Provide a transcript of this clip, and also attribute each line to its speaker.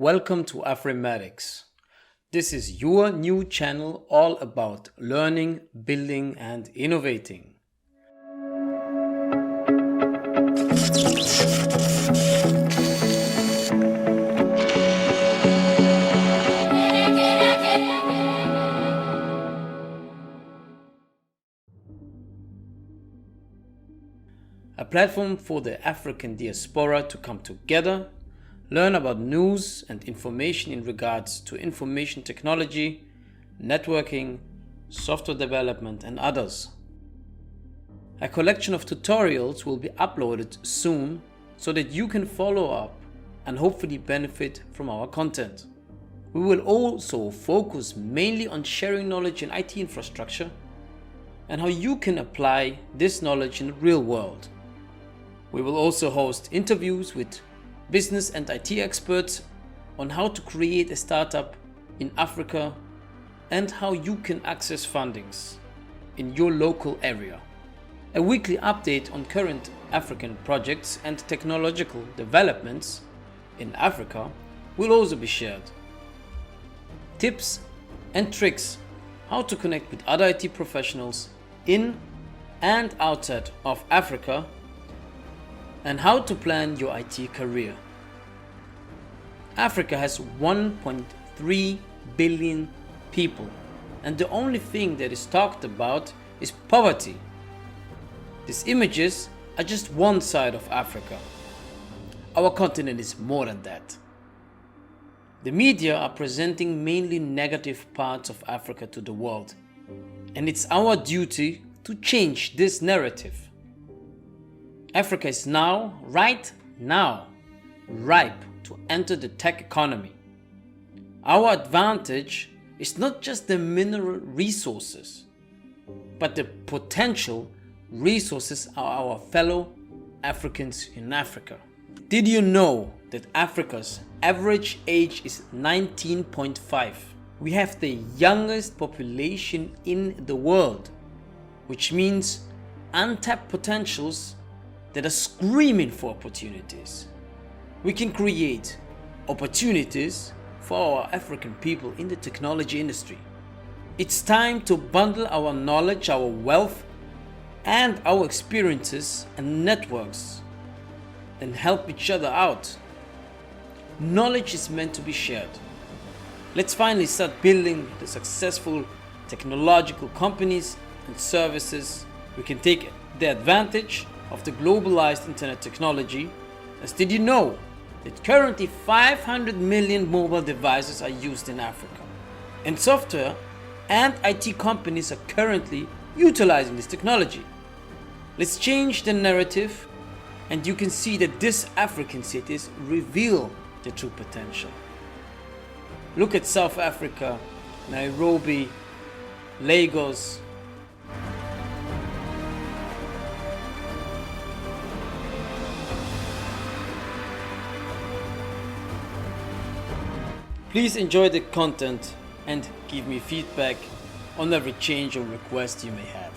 Speaker 1: Welcome to Afrimatics. This is your new channel all about learning, building and innovating. A platform for the African diaspora to come together, learn about news and information in regards to information technology, networking, software development and others. A collection of tutorials will be uploaded soon so that you can follow up and hopefully benefit from our content. We will also focus mainly on sharing knowledge in IT infrastructure and how you can apply this knowledge in the real world. We will also host interviews with business and IT experts on how to create a startup in Africa and how you can access fundings in your local area. A weekly update on current African projects and technological developments in Africa will also be shared. Tips and tricks how to connect with other IT professionals in and outside of Africa and how to plan your IT career. Africa has 1.3 billion people and the only thing that is talked about is poverty. These images are just one side of Africa. Our continent is more than that. The media are presenting mainly negative parts of Africa to the world, and it's our duty to change this narrative. Africa is right now, ripe to enter the tech economy. Our advantage is not just the mineral resources, but the potential resources of our fellow Africans in Africa. Did you know that Africa's average age is 19.5? We have the youngest population in the world, which means untapped potentials that are screaming for opportunities. We can create opportunities for our African people in the technology industry. It's time to bundle our knowledge, our wealth, and our experiences and networks and help each other out. Knowledge is meant to be shared. Let's finally start building the successful technological companies and services. We can take the advantage of the globalized internet technology. As did you know that currently 500 million mobile devices are used in Africa, and software and IT companies are currently utilizing this technology. Let's change the narrative and you can see that these African cities reveal the true potential. Look at South Africa, Nairobi, Lagos. Please enjoy the content and give me feedback on every change or request you may have.